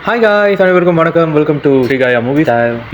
Hi guys, அனைவருக்கும் வணக்கம். Welcome to ஸ்ரீகாயா மூவி.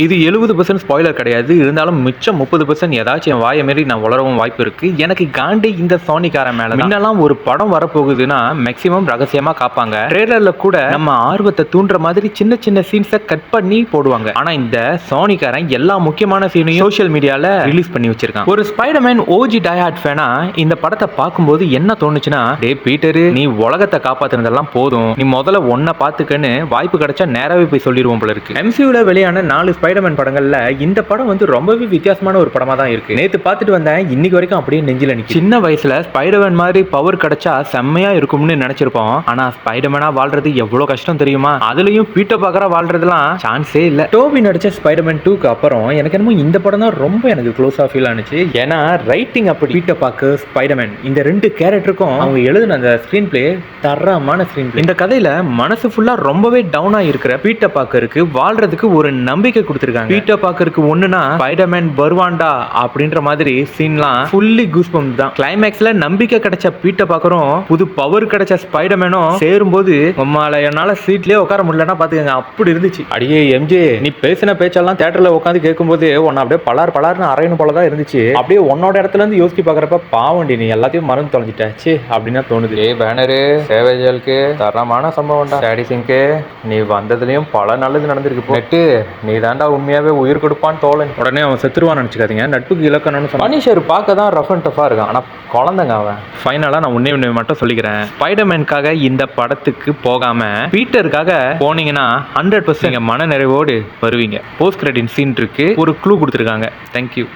இது 70% ஸ்பாயிலர் கிடையாது. இருந்தாலும் மிச்சம் 30% ஏதாச்சும் என் வாயை மாரி நான் வளரவும் வாய்ப்பு இருக்கு. எனக்கு காண்டி இந்த சோனிக்காரன் மேல முன்னெல்லாம் ஒரு படம் வரப்போகுதுன்னா மேக்சிமம் ரகசியமா காப்பாங்க. ட்ரெய்லர்ல கூட நம்ம ஆர்வத்தை தூண்டுற மாதிரி சின்ன சின்ன சீன்ஸை கட் பண்ணி போடுவாங்க. ஆனா இந்த சோனிக்காரன் எல்லா முக்கியமான சீனையும் சோஷியல் மீடியால ரிலீஸ் பண்ணி வச்சிருக்கான். ஒரு ஸ்பைடர்மேன் ஓஜி டயஹார்ட் ஃபேனா இந்த படத்தை பார்க்கும்போது என்ன தோணுச்சுன்னா, டே பீட்டரு, நீ உலகத்தை காப்பாத்துனதெல்லாம் போதும், நீ முதல்ல ஒன்ன பாத்துக்கன்னு வாய்ப்பு கிடைச்சா நேராவே போய் சொல்லிடுவோம் போல இருக்கு. MCUல வெளியான 4 ஸ்பைடர்மேன் படங்கள்ல இந்த படம் வந்து ரொம்பவே வித்தியாசமான ஒரு படமா தான் இருக்கு. நேத்து பார்த்துட்டு வந்தேன், இன்னைக்கு வரைக்கும் அப்படியே நெஞ்சில நிக்கு. சின்ன வயசுல ஸ்பைடர்மேன் மாதிரி பவர் கிடைச்சா செம்மையா இருக்கும்னு நினைச்சிருப்போம். ஆனா ஸ்பைடர்மேனா வாழ்றது எவ்வளவு கஷ்டம் தெரியுமா? அதுலயும் பீட்டர் பார்க்கற வாழ்றதுலாம் சான்ஸே இல்ல. டோபி நடிச்ச ஸ்பைடர்மேன் 2க்கு அப்புறம் எனக்கு என்னமோ இந்த படம் தான் ரொம்ப எனக்கு க்ளோஸா ஃபீல் ஆனிச்சு. ஏன்னா ரைட்டிங் அப்படி. பீட்டர் பார்க்கர், ஸ்பைடர்மேன் இந்த ரெண்டு கேரக்டருக்கும் அவங்க எழுதின அந்த ஸ்கிரீன் பிளே தரமான ஸ்கிரீன் பிளே. இந்த கதையில மனசு ஃபுல்லா ரொம்பவே டவுனா இருக்கிற பீட்டர் பார்க்கருக்கு வாழ்றதுக்கு ஒரு நம்பிக்கை கொடுத்திருக்காங்க. பீட்டர் பார்க்கருக்கு ஒண்ணுனா ஸ்பைடர்மேன் வருவான்டா அப்படின்ற மாதிரி சீன்லாம் ஃபுல்லி கூஸ்பம்ஸ் தான். கிளைமேக்ஸ்ல நம்பிக்கை கிடைச்ச பீட்டர் பார்க்கரும் புது பவர் கிடைச்ச ஸ்பைடர்மேனும் சேரும்போது உம்மால என்னால சீட்லயே உட்கார முடியலன்னா பாத்துக்கங்க, அப்படி இருந்துச்சு. அடியே எம்ஜே, நீ பேசின பேச்செல்லாம் தியேட்டர்ல உட்காந்து கேட்கும்போது உன்னை அப்படியே பலார்னு அரையணும் போலதான் இருந்துச்சு. அப்படியே உன்னோட இடத்துல இருந்து யோசிச்சு பாக்குறப்ப பாவண்டி நீ எல்லாத்தையும் மறந்து தொலைஞ்சிட்டாச்சு அப்படின்னு தோணுது. ஏ பேனரு, சேவேஜலுக்கு தரமான சம்பவம்டா. ஸ்டாடிசிங்க்கு நீ வந்ததுலயும் பல நல்லது நடந்திருக்கு. நெட்டு, நீ தாண்டா உண்மையாவே உயிர் கொடுப்பான்னு தோழன். உடனே அவன் செத்துருவான்னு நினைச்சுக்காதீங்க, நட்புக்கு இலக்கணம்னு. பனிஷர் பார்க்க தான் ரஃப் அண்ட் டஃபா இருக்கான், ஆனா குழந்தைங்க அவன். ஃபைனலா நான் உன்னை மட்டும் சொல்லிக்கிறேன், ஸ்பைடர்மேனுக்காக இந்த படத்துக்கு போகாம பீட்டருக்காக போனீங்கன்னா 100% மன நிறைவோடு வருவீங்க. போஸ்ட் கிரெடிட் சீன் இருக்கு, ஒரு க்ளூ கொடுத்துருக்காங்க. தேங்க்யூ.